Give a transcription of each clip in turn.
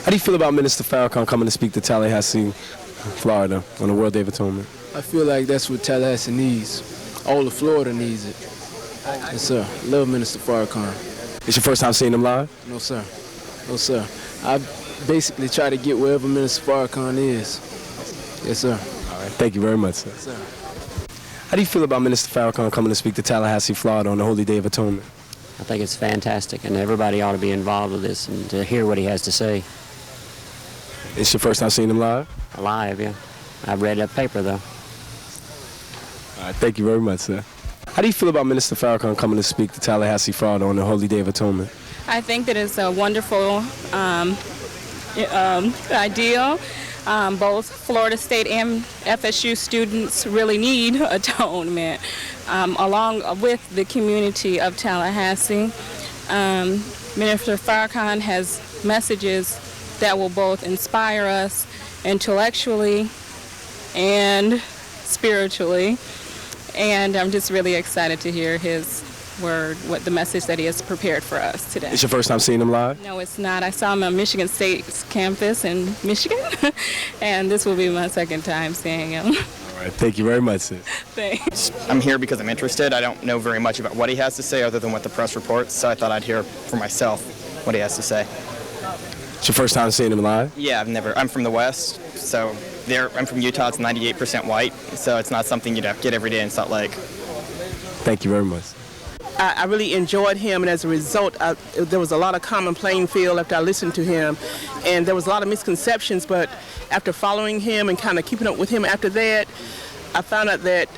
How do you feel about Minister Farrakhan coming to speak to Tallahassee, Florida on the World Day of Atonement? I feel like that's what Tallahassee needs. All of Florida needs it. Yes, sir. Love Minister Farrakhan. It's your first time seeing him live? No, sir. No, sir. I basically try to get wherever Minister Farrakhan is. Yes, sir. All right. Thank you very much, sir. Yes, sir. How do you feel about Minister Farrakhan coming to speak to Tallahassee, Florida on the Holy Day of Atonement? I think it's fantastic, and everybody ought to be involved with this and to hear what he has to say. It's your first time seeing him live? Live, yeah. I've read that paper, though. All right, thank you very much, sir. How do you feel about Minister Farrakhan coming to speak to Tallahassee, Florida on the Holy Day of Atonement? I think that it's a wonderful idea. Both Florida State and FSU students really need atonement, along with the community of Tallahassee. Minister Farrakhan has messages that will both inspire us intellectually and spiritually, and I'm just really excited to hear his word, what the message that he has prepared for us today. It's your first time seeing him live? No, it's not. I saw him on Michigan State's campus in Michigan, and this will be my second time seeing him. All right, thank you very much, sis. Thanks. I'm here because I'm interested. I don't know very much about what he has to say other than what the press reports, so I thought I'd hear for myself what he has to say. It's your first time seeing him live? Yeah, I'm from the West, so I'm from Utah. It's 98% white, so it's not something you'd get every day in Salt Lake. Thank you very much. I really enjoyed him, and as a result, there was a lot of common playing field after I listened to him, and there was a lot of misconceptions, but after following him and kind of keeping up with him after that, I found out that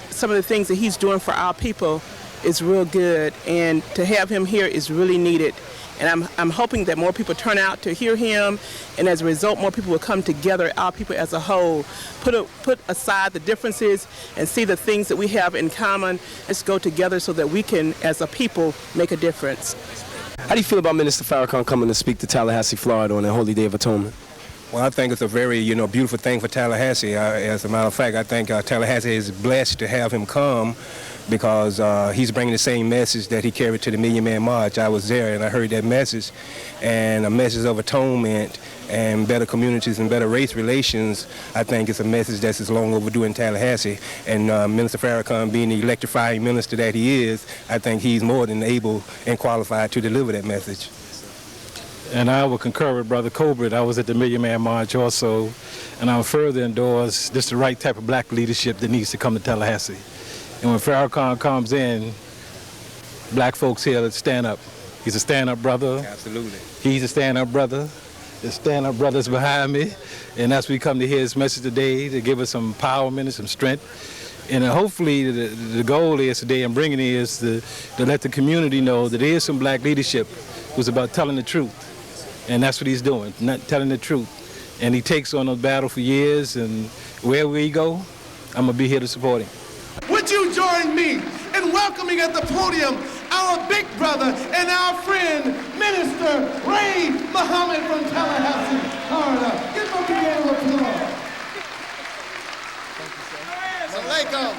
some of the things that he's doing for our people is real good, and to have him here is really needed. And I'm hoping that more people turn out to hear him, and as a result, more people will come together, our people as a whole, put aside the differences and see the things that we have in common. Let's go together so that we can, as a people, make a difference. How do you feel about Minister Farrakhan coming to speak to Tallahassee, Florida on the Holy Day of Atonement? Well, I think it's a very, beautiful thing for Tallahassee. As a matter of fact, I think Tallahassee is blessed to have him come because he's bringing the same message that he carried to the Million Man March. I was there and I heard that message, and a message of atonement and better communities and better race relations. I think it's a message that's long overdue in Tallahassee. And Minister Farrakhan, being the electrifying minister that he is, I think he's more than able and qualified to deliver that message. And I will concur with Brother Colbert. I was at the Million Man March also, and I will further endorse this the right type of black leadership that needs to come to Tallahassee. And when Farrakhan comes in, black folks here, let's stand up. He's a stand-up brother. Absolutely. He's a stand-up brother. The stand-up brothers behind me. And that's we come to hear his message today to give us some empowerment and some strength. And hopefully the goal is today in bringing it is to let the community know that there is some black leadership who's about telling the truth. And that's what he's doing, not telling the truth. And he takes on a battle for years, and wherever he go, I'm going to be here to support him. Would you join me in welcoming at the podium our big brother and our friend, Minister Ray Muhammad from Tallahassee, Florida. Give him a big round of applause. Thank you, sir.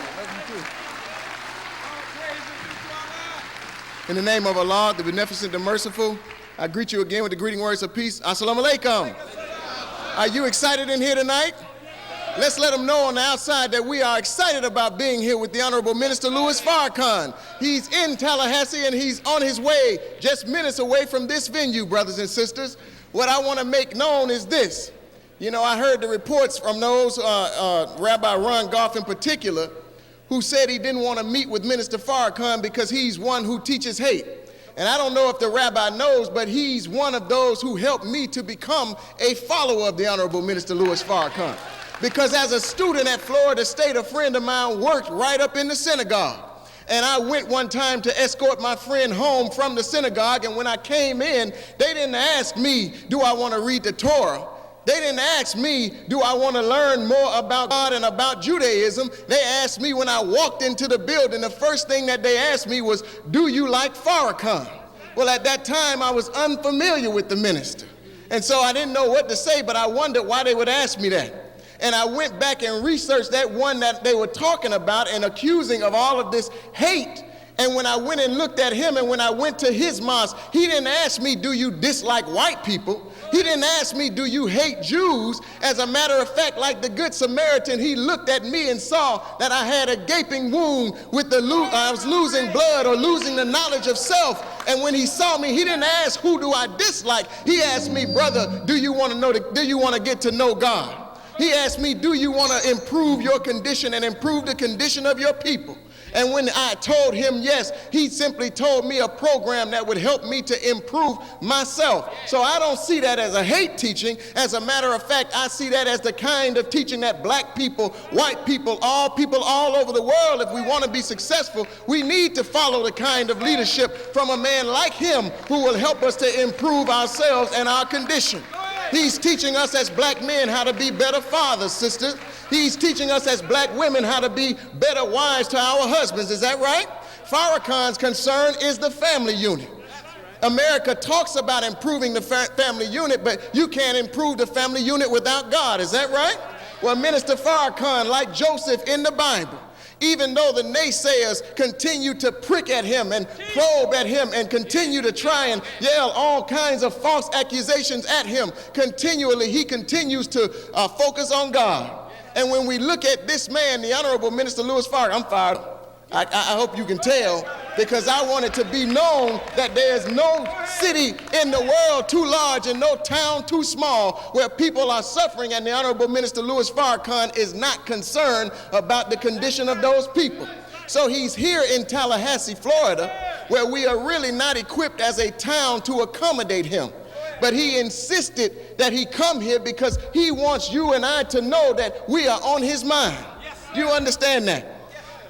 In the name of Allah, the Beneficent, the Merciful, I greet you again with the greeting words of peace. Assalamu alaikum. Are you excited in here tonight? Let's let them know on the outside that we are excited about being here with the Honorable Minister Louis Farrakhan. He's in Tallahassee and he's on his way, just minutes away from this venue, brothers and sisters. What I want to make known is this. You know, I heard the reports from those, Rabbi Ron Goff in particular, who said he didn't want to meet with Minister Farrakhan because he's one who teaches hate. And I don't know if the rabbi knows, but he's one of those who helped me to become a follower of the Honorable Minister Louis Farrakhan. Because as a student at Florida State, a friend of mine worked right up in the synagogue. And I went one time to escort my friend home from the synagogue, and when I came in, they didn't ask me, do I want to read the Torah? They didn't ask me, do I want to learn more about God and about Judaism? They asked me when I walked into the building, the first thing that they asked me was, do you like Farrakhan? Well, at that time, I was unfamiliar with the minister. And so I didn't know what to say, but I wondered why they would ask me that. And I went back and researched that one that they were talking about and accusing of all of this hate And when I went and looked at him and when I went to his mosque, he didn't ask me, do you dislike white people? He didn't ask me, do you hate Jews? As a matter of fact, like the Good Samaritan, he looked at me and saw that I had a gaping wound with I was losing blood or losing the knowledge of self. And when he saw me, he didn't ask, who do I dislike? He asked me, brother, do you want to get to know God? He asked me, do you want to improve your condition and improve the condition of your people? And when I told him yes, he simply told me a program that would help me to improve myself. So I don't see that as a hate teaching. As a matter of fact, I see that as the kind of teaching that black people, white people all over the world, if we want to be successful, we need to follow the kind of leadership from a man like him who will help us to improve ourselves and our condition. He's teaching us as black men how to be better fathers, sisters. He's teaching us as black women how to be better wives to our husbands. Is that right? Farrakhan's concern is the family unit. America talks about improving the family unit, but you can't improve the family unit without God. Is that right? Well, Minister Farrakhan, like Joseph in the Bible, even though the naysayers continue to prick at him and probe at him and continue to try and yell all kinds of false accusations at him, continually he continues to focus on God. And when we look at this man, the Honorable Minister Louis Farrakhan, I'm fired. I hope you can tell, because I want it to be known that there's no city in the world too large and no town too small where people are suffering, and the Honorable Minister Louis Farrakhan is not concerned about the condition of those people. So he's here in Tallahassee, Florida, where we are really not equipped as a town to accommodate him. But he insisted that he come here because he wants you and I to know that we are on his mind. You understand that?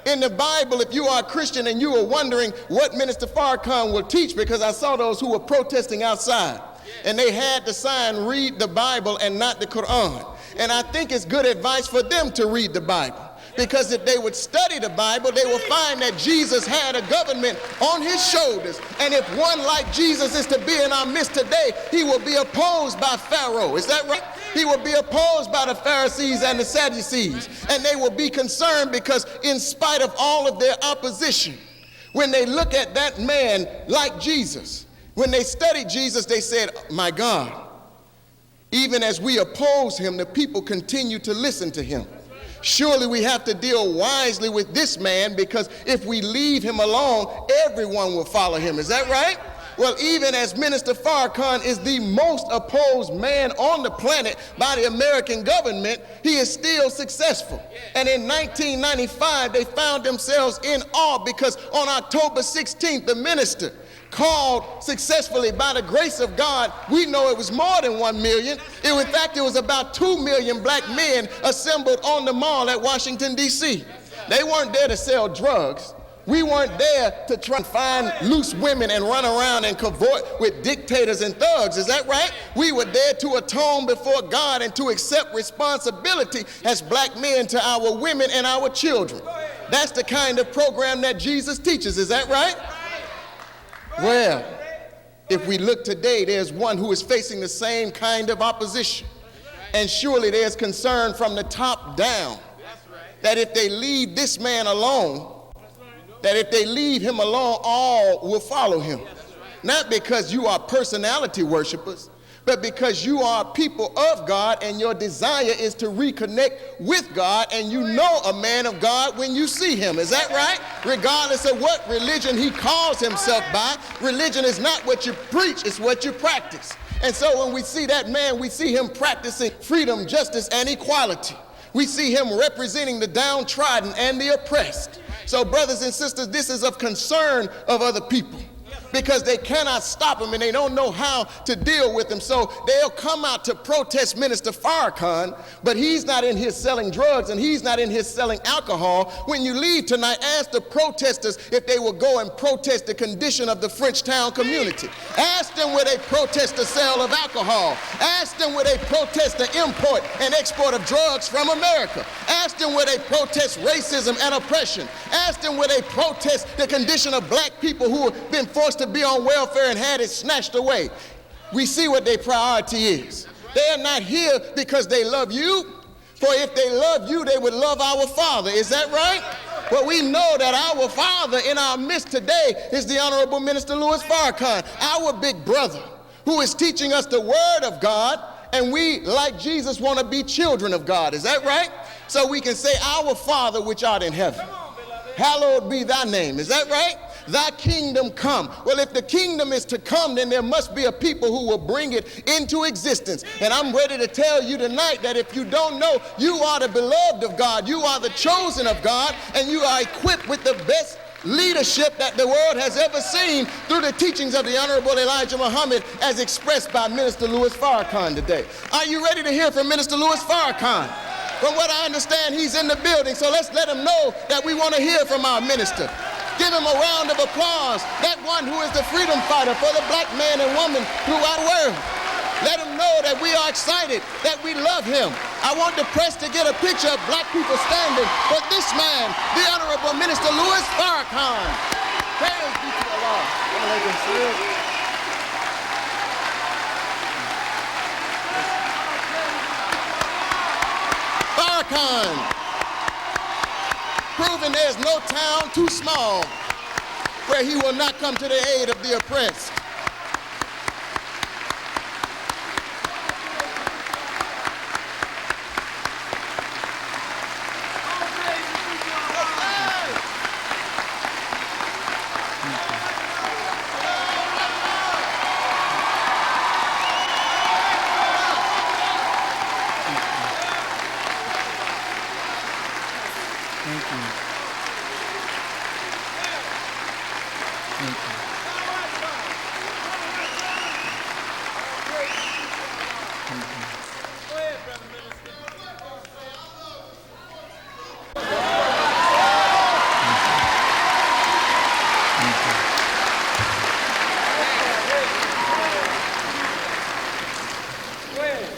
In the Bible, if you are a Christian and you are wondering what Minister Farrakhan will teach, because I saw those who were protesting outside, and they had the sign, read the Bible and not the Quran. And I think it's good advice for them to read the Bible, because if they would study the Bible, they will find that Jesus had a government on his shoulders. And if one like Jesus is to be in our midst today, he will be opposed by Pharaoh. Is that right? He will be opposed by the Pharisees and the Sadducees. And they will be concerned because in spite of all of their opposition, when they look at that man like Jesus, when they studied Jesus, they said, my God, even as we oppose him, the people continue to listen to him. Surely we have to deal wisely with this man, because if we leave him alone, everyone will follow him. Is that right? Well, even as Minister Farrakhan is the most opposed man on the planet by the American government, he is still successful. And in 1995, they found themselves in awe because on October 16th, the minister called successfully, by the grace of God, we know it was more than 1 million. In fact, it was about 2 million black men assembled on the mall at Washington, D.C. They weren't there to sell drugs. We weren't there to try and find loose women and run around and cavort with dictators and thugs. Is that right? We were there to atone before God and to accept responsibility as black men to our women and our children. That's the kind of program that Jesus teaches. Is that right? Well, if we look today, there's one who is facing the same kind of opposition. And surely there's concern from the top down that if they leave this man alone, that if they leave him alone, all will follow him. Not because you are personality worshipers, but because you are people of God and your desire is to reconnect with God, and you know a man of God when you see him. Is that right? Regardless of what religion he calls himself by, religion is not what you preach, it's what you practice. And so when we see that man, we see him practicing freedom, justice, and equality. We see him representing the downtrodden and the oppressed. So brothers and sisters, this is of concern of other people, because they cannot stop him and they don't know how to deal with him. So they'll come out to protest Minister Farrakhan, but he's not in here selling drugs and he's not in here selling alcohol. When you leave tonight, ask the protesters if they will go and protest the condition of the Frenchtown community. Ask them will they protest the sale of alcohol. Ask them will they protest the import and export of drugs from America. Ask them will they protest racism and oppression. Ask them will they protest the condition of black people who have been forced to be on welfare and had it snatched away. We see what their priority is. They are not here because they love you, for if they love you, they would love our Father. Is that right? Well, we know that our father in our midst today is the Honorable Minister Louis Farrakhan, our big brother, who is teaching us the Word of God, and we, like Jesus, want to be children of God. Is that right? So we can say, Our Father which art in heaven, hallowed be thy name. Is that right? Thy kingdom come. Well, if the kingdom is to come, then there must be a people who will bring it into existence. And I'm ready to tell you tonight that if you don't know, you are the beloved of God, you are the chosen of God, and you are equipped with the best leadership that the world has ever seen through the teachings of the Honorable Elijah Muhammad as expressed by Minister Louis Farrakhan today. Are you ready to hear from Minister Louis Farrakhan? From what I understand, he's in the building, so let's let him know that we want to hear from our minister. Give him a round of applause, that one who is the freedom fighter for the black man and woman throughout the world. Let him know that we are excited, that we love him. I want the press to get a picture of black people standing for this man, the Honorable Minister Louis Farrakhan. Praise be to Allah. Farrakhan, proving there's no town too small where he will not come to the aid of the oppressed.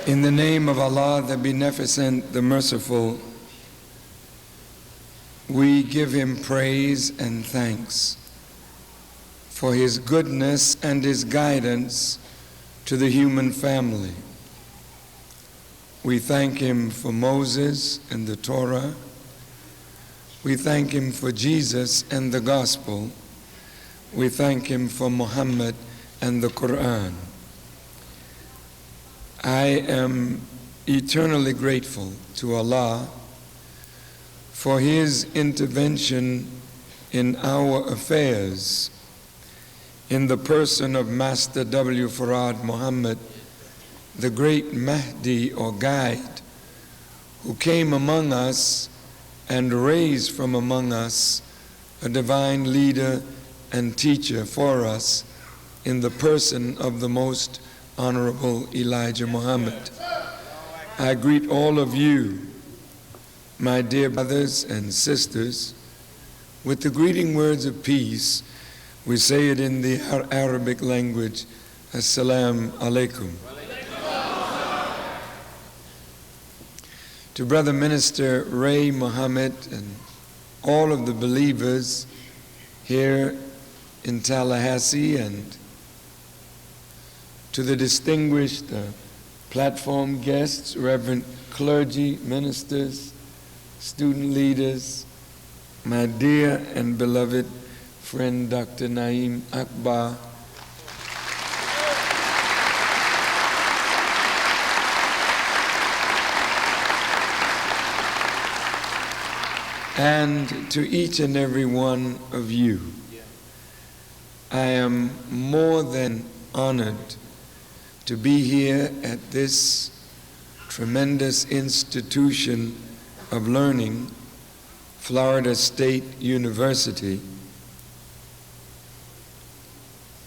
In the name of Allah, the Beneficent, the Merciful, we give Him praise and thanks for His goodness and His guidance to the human family. We thank Him for Moses and the Torah. We thank Him for Jesus and the Gospel. We thank Him for Muhammad and the Quran. I am eternally grateful to Allah for His intervention in our affairs in the person of Master W. Farad Muhammad, the great Mahdi or guide, who came among us and raised from among us a divine leader and teacher for us in the person of the Most Honorable Elijah Muhammad. I greet all of you, my dear brothers and sisters, with the greeting words of peace. We say it in the Arabic language, Assalamu alaikum. To Brother Minister Ray Muhammad and all of the believers here in Tallahassee, and to the distinguished platform guests, reverend clergy, ministers, student leaders, my dear and beloved friend Dr. Naeem Akbar, and to each and every one of you. I am more than honored to be here at this tremendous institution of learning, Florida State University,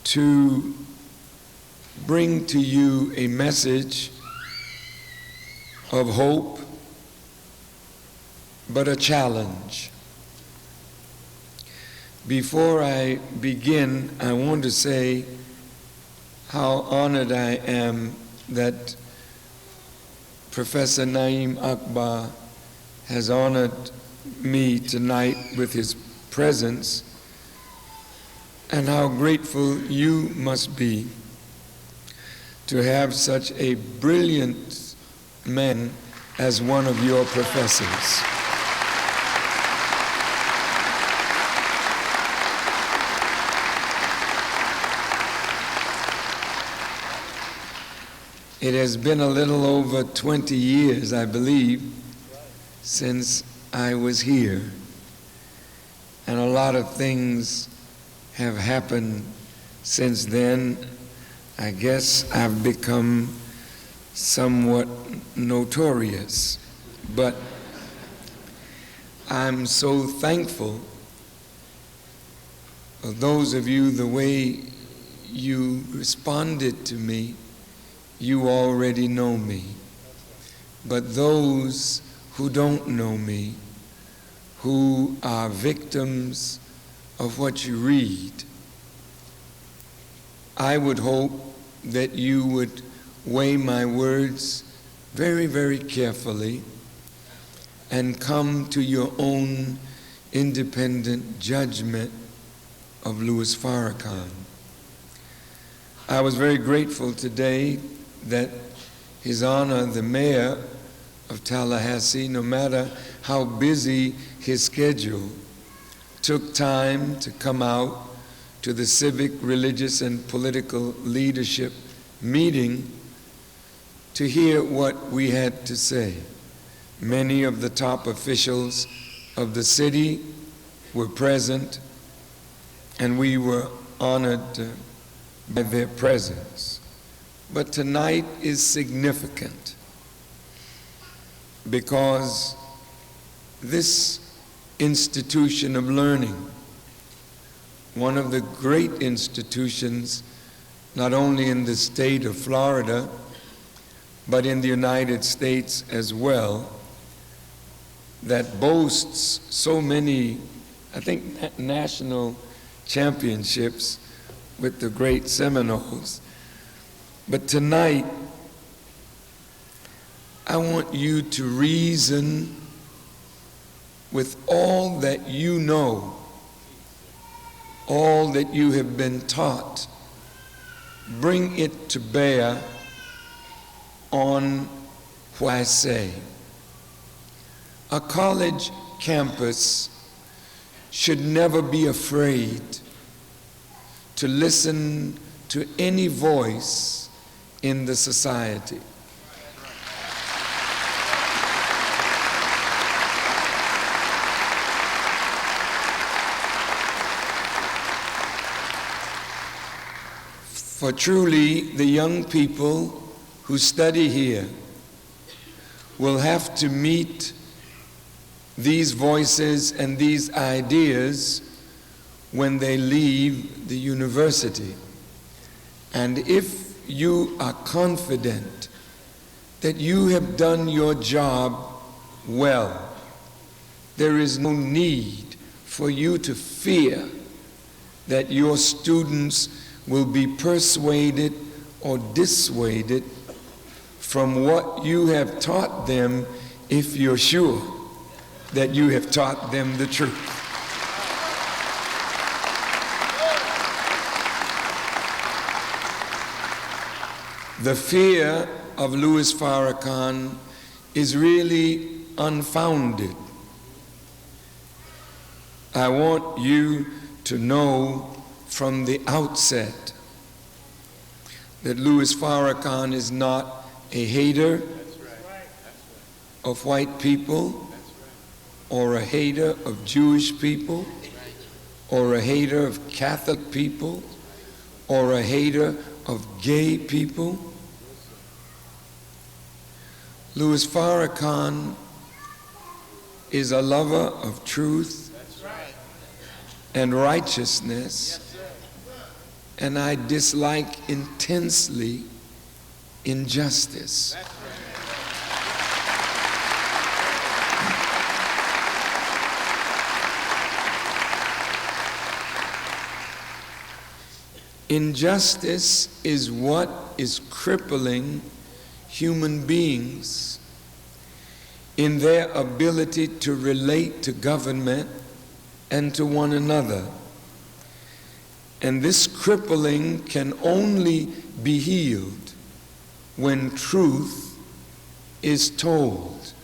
to bring to you a message of hope, but a challenge. Before I begin, I want to say how honored I am that Professor Naeem Akbar has honored me tonight with his presence, and how grateful you must be to have such a brilliant man as one of your professors. It has been a little over 20 years, I believe, since I was here. And a lot of things have happened since then. I guess I've become somewhat notorious. But I'm so thankful for those of you, the way you responded to me. You already know me. But those who don't know me, who are victims of what you read, I would hope that you would weigh my words very, very carefully and come to your own independent judgment of Louis Farrakhan. I was very grateful today that His Honor, the Mayor of Tallahassee, no matter how busy his schedule, took time to come out to the civic, religious, and political leadership meeting to hear what we had to say. Many of the top officials of the city were present, and we were honored by their presence. But tonight is significant because this institution of learning, one of the great institutions not only in the state of Florida, but in the United States as well, that boasts so many, I think, national championships with the great Seminoles. But tonight, I want you to reason with all that you know, all that you have been taught. Bring it to bear on what I say. A college campus should never be afraid to listen to any voice in the society. For truly, the young people who study here will have to meet these voices and these ideas when they leave the university. And if you are confident that you have done your job well, there is no need for you to fear that your students will be persuaded or dissuaded from what you have taught them if you're sure that you have taught them the truth. The fear of Louis Farrakhan is really unfounded. I want you to know from the outset that Louis Farrakhan is not a hater of white people, or a hater of Jewish people, or a hater of Catholic people, or a hater of gay people. Louis Farrakhan is a lover of truth and righteousness, and I dislike intensely injustice. Injustice is what is crippling human beings in their ability to relate to government and to one another. And this crippling can only be healed when truth is told,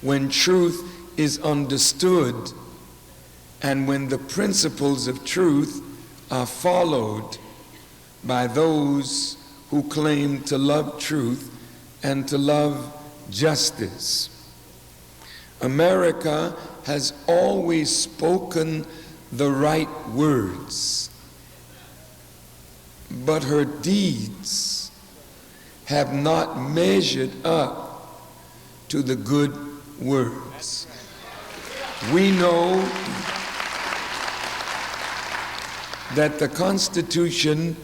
when truth is understood, and when the principles of truth are followed by those who claim to love truth and to love justice. America has always spoken the right words, but her deeds have not measured up to the good words. We know that the Constitution,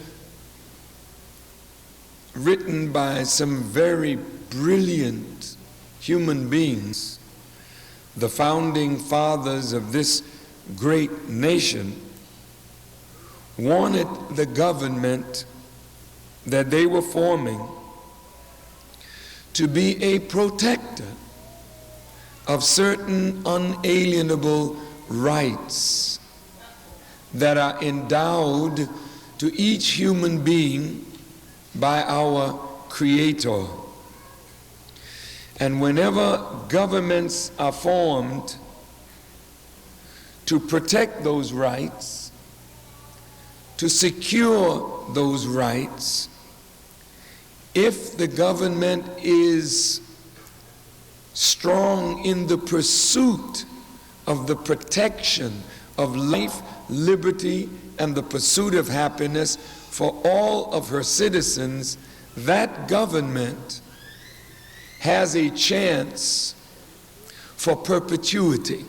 written by some very brilliant human beings, the founding fathers of this great nation, wanted the government that they were forming to be a protector of certain unalienable rights that are endowed to each human being by our Creator. And whenever governments are formed to protect those rights, to secure those rights, if the government is strong in the pursuit of the protection of life, liberty, and the pursuit of happiness for all of her citizens, that government has a chance for perpetuity.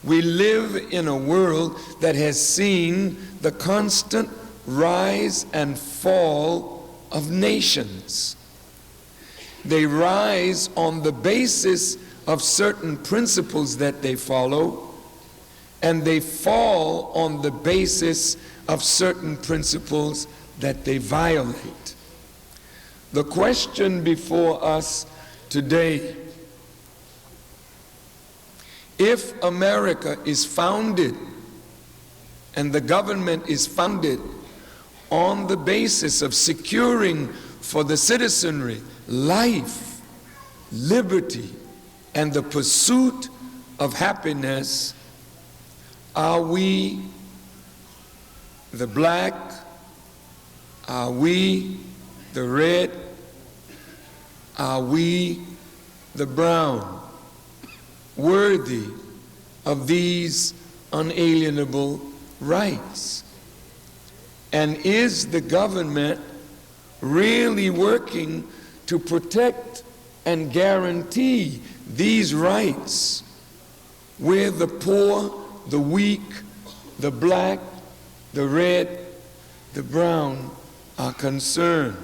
We live in a world that has seen the constant rise and fall of nations. They rise on the basis of certain principles that they follow, and they fall on the basis of certain principles that they violate. The question before us today, if America is founded and the government is founded on the basis of securing for the citizenry life, liberty, and the pursuit of happiness, are we the black? Are we the red? Are we the brown worthy of these unalienable rights? And is the government really working to protect and guarantee these rights where the poor, the weak, the black, the red, the brown are concerned?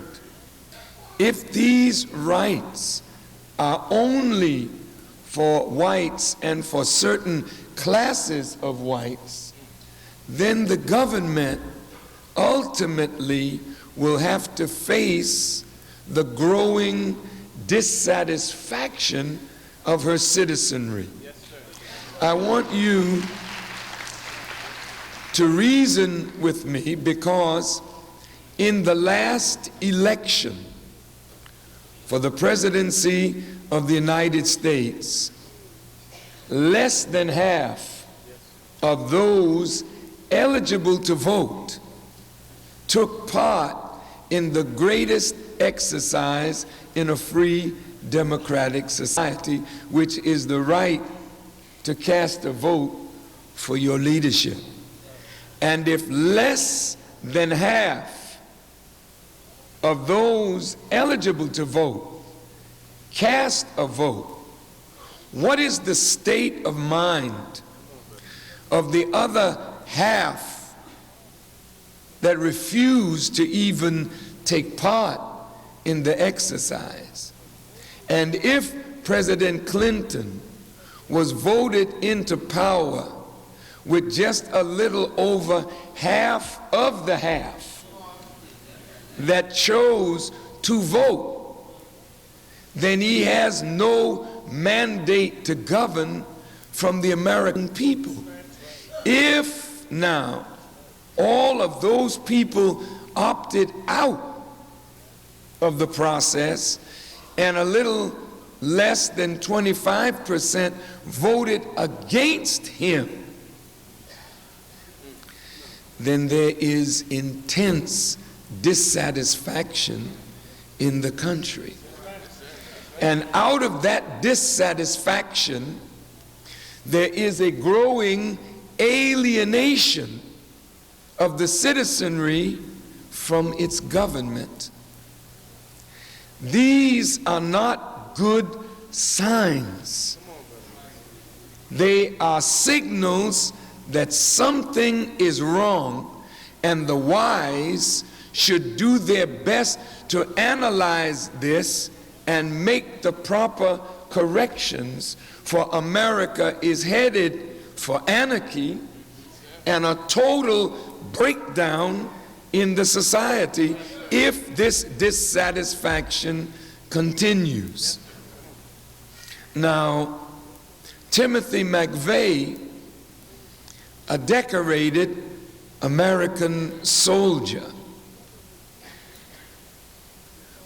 If these rights are only for whites and for certain classes of whites, then the government ultimately will have to face the growing dissatisfaction of her citizenry. I want you to reason with me, because in the last election for the presidency of the United States, less than half of those eligible to vote took part in the greatest exercise in a free democratic society, which is the right to cast a vote for your leadership. And if less than half of those eligible to vote cast a vote, what is the state of mind of the other half that refuse to even take part in the exercise? And if President Clinton was voted into power with just a little over half of the half that chose to vote, then he has no mandate to govern from the American people. If now all of those people opted out of the process and a little less than 25% voted against him, then there is intense dissatisfaction in the country. And out of that dissatisfaction, there is a growing alienation of the citizenry from its government. These are not good signs. They are signals that something is wrong, and the wise should do their best to analyze this and make the proper corrections, for America is headed for anarchy and a total breakdown in the society if this dissatisfaction continues. Now, Timothy McVeigh, a decorated American soldier,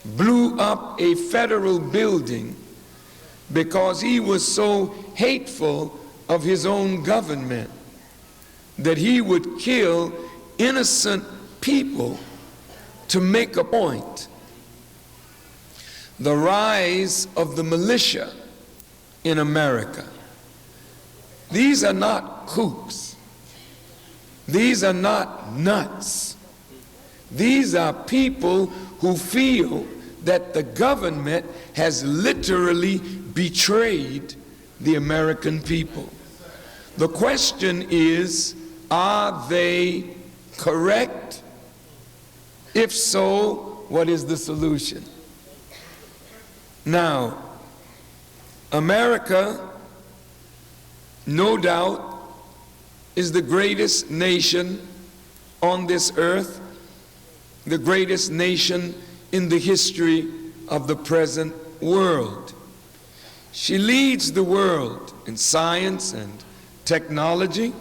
blew up a federal building because he was so hateful of his own government that he would kill innocent people to make a point. The rise of the militia in America. These are not kooks. These are not nuts. These are people who feel that the government has literally betrayed the American people. The question is, are they correct? If so, what is the solution? Now, America, no doubt, is the greatest nation on this earth, the greatest nation in the history of the present world. She leads the world in science and technology.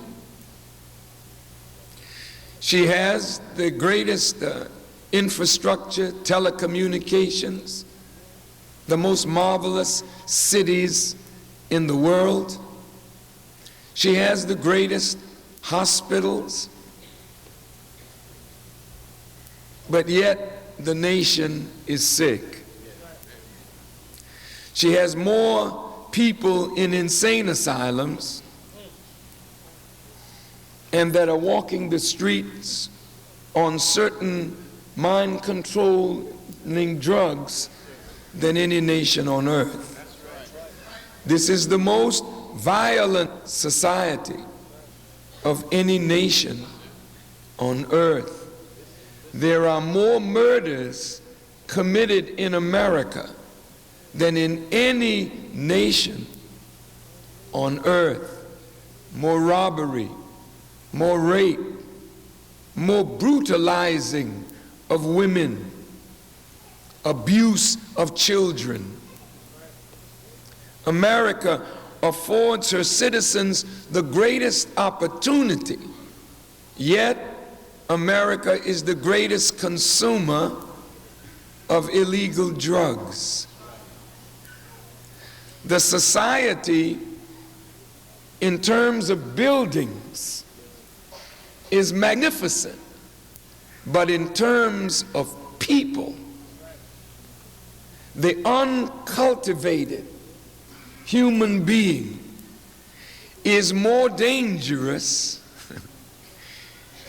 She has the greatest infrastructure, telecommunications, the most marvelous cities in the world. She has the greatest hospitals. But yet the nation is sick. She has more people in insane asylums and that are walking the streets on certain mind-controlling drugs than any nation on earth. This is the most violent society of any nation on earth. There are more murders committed in America than in any nation on earth. More robbery, more rape, more brutalizing of women, abuse of children. America affords her citizens the greatest opportunity, yet America is the greatest consumer of illegal drugs. The society, in terms of buildings, is magnificent, but in terms of people, the uncultivated human being is more dangerous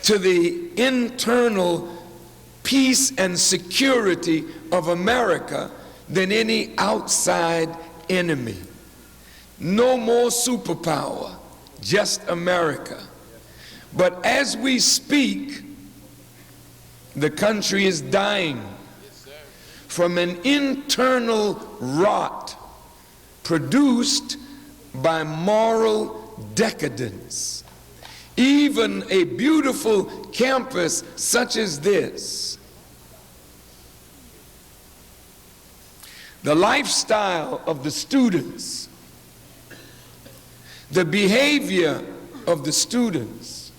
to the internal peace and security of America than any outside enemy. No more superpower, just America. But as we speak, the country is dying from an internal rot produced by moral decadence. Even a beautiful campus such as this, the lifestyle of the students, the behavior of the students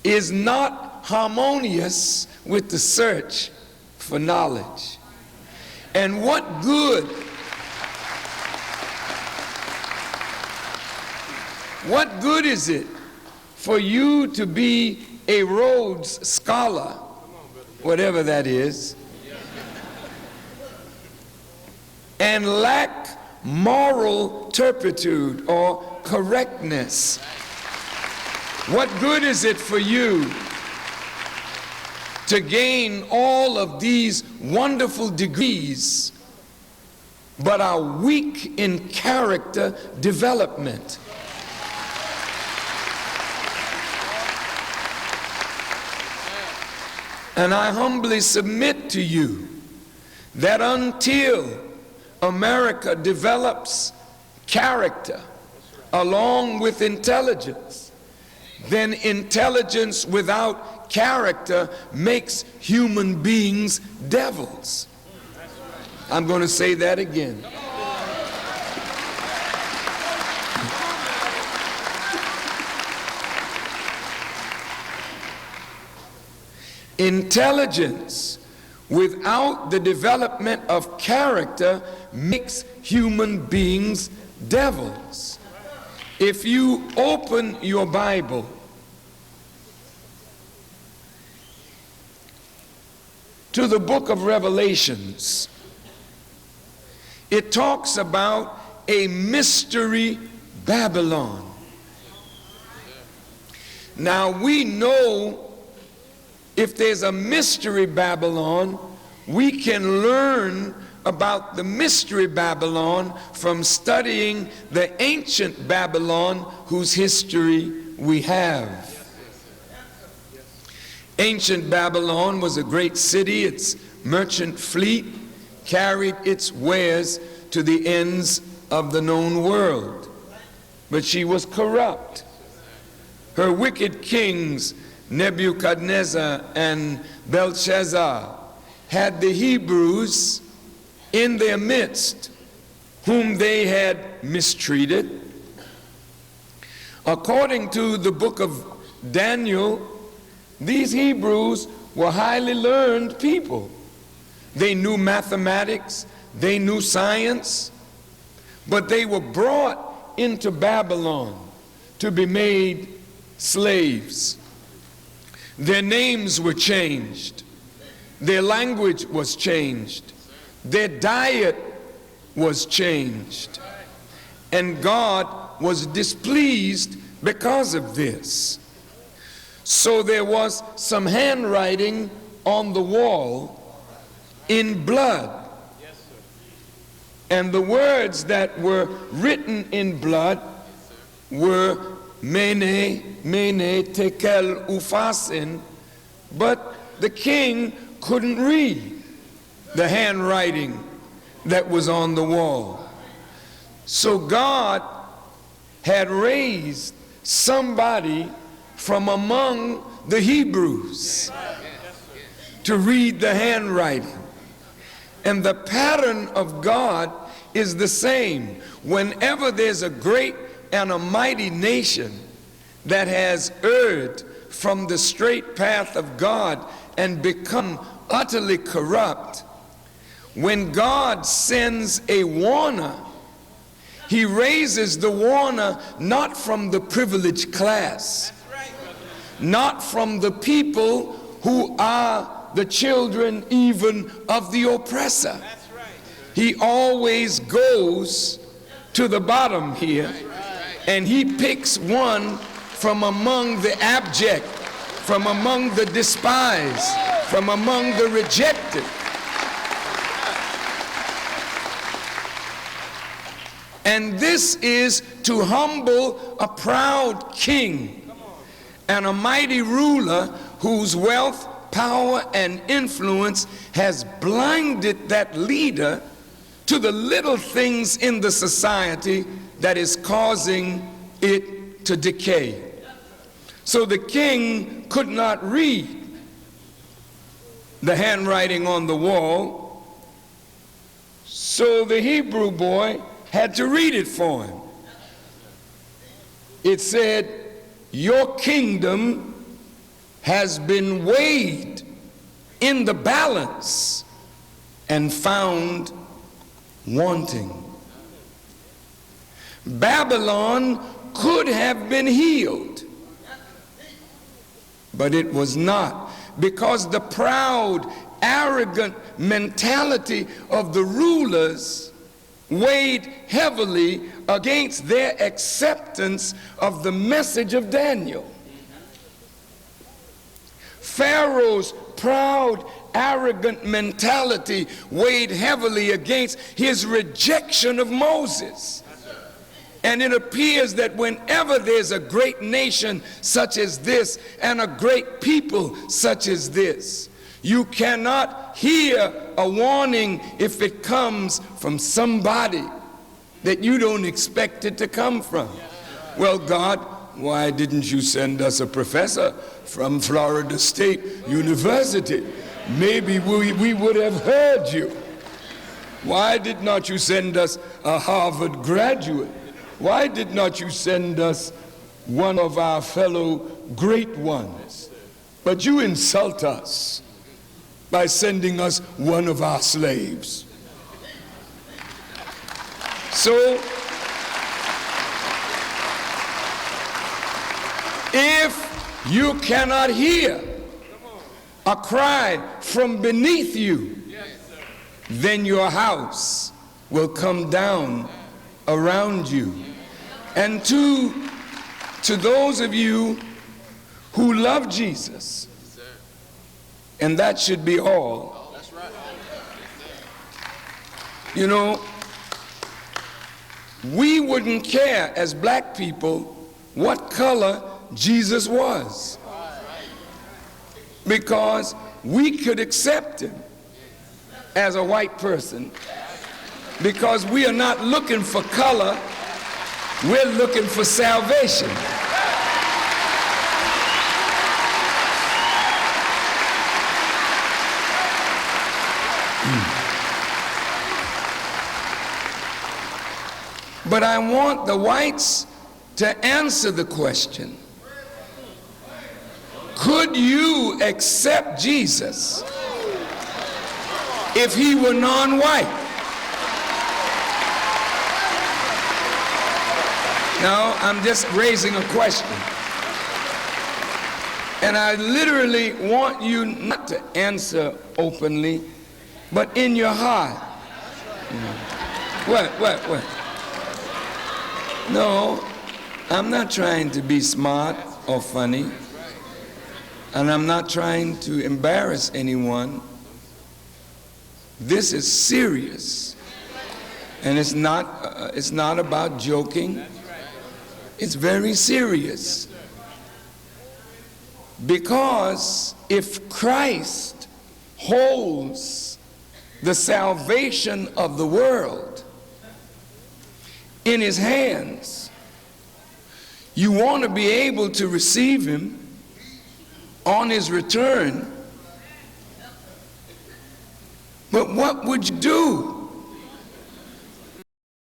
is not harmonious with the search for knowledge. And what good is it for you to be a Rhodes Scholar, whatever that is, and lack moral turpitude or correctness, what good is it for you to gain all of these wonderful degrees but are weak in character development? And I humbly submit to you that until America develops character along with intelligence, then intelligence without character makes human beings devils. I'm going to say that again. Intelligence without the development of character makes human beings devils. If you open your Bible to the book of Revelations, it talks about a mystery Babylon. Now we know if there's a mystery Babylon, we can learn about the mystery Babylon from studying the ancient Babylon whose history we have. Ancient Babylon was a great city. Its merchant fleet carried its wares to the ends of the known world. But she was corrupt. Her wicked kings, Nebuchadnezzar and Belshazzar, had the Hebrews in their midst, whom they had mistreated. According to the book of Daniel, these Hebrews were highly learned people. They knew mathematics, they knew science, but they were brought into Babylon to be made slaves. Their names were changed. Their language was changed. Their diet was changed. And God was displeased because of this. So there was some handwriting on the wall in blood. And the words that were written in blood were Mene, Mene, Tekel, Ufasin, but the king couldn't read the handwriting that was on the wall. So God had raised somebody from among the Hebrews to read the handwriting. And the pattern of God is the same. Whenever there's a great and a mighty nation that has erred from the straight path of God and become utterly corrupt, when God sends a warner, he raises the warner not from the privileged class, not from the people who are the children even of the oppressor. He always goes to the bottom here, and he picks one from among the abject, from among the despised, from among the rejected. And this is to humble a proud king and a mighty ruler whose wealth, power, and influence has blinded that leader to the little things in the society that is causing it to decay. So the king could not read the handwriting on the wall, so the Hebrew boy had to read it for him. It said, "Your kingdom has been weighed in the balance and found wanting." Babylon could have been healed, but it was not, because the proud, arrogant mentality of the rulers weighed heavily against their acceptance of the message of Daniel. Pharaoh's proud, arrogant mentality weighed heavily against his rejection of Moses. And it appears that whenever there's a great nation such as this and a great people such as this, you cannot hear a warning if it comes from somebody that you don't expect it to come from. Well, God, why didn't you send us a professor from Florida State University? Maybe we would have heard you. Why did not you send us a Harvard graduate? Why did not you send us one of our fellow great ones? But you insult us by sending us one of our slaves. So, if you cannot hear a cry from beneath you, then your house will come down around you. And to those of you who love Jesus, and that should be all. You know, we wouldn't care as black people what color Jesus was, because we could accept him as a white person, because we are not looking for color, we're looking for salvation. But I want the whites to answer the question: could you accept Jesus if he were non-white? Now, I'm just raising a question. And I literally want you not to answer openly, but in your heart. What? No, I'm not trying to be smart or funny, and I'm not trying to embarrass anyone. This is serious, and it's not about joking. It's very serious, because if Christ holds the salvation of the world in his hands, you want to be able to receive him on his return. But what would you do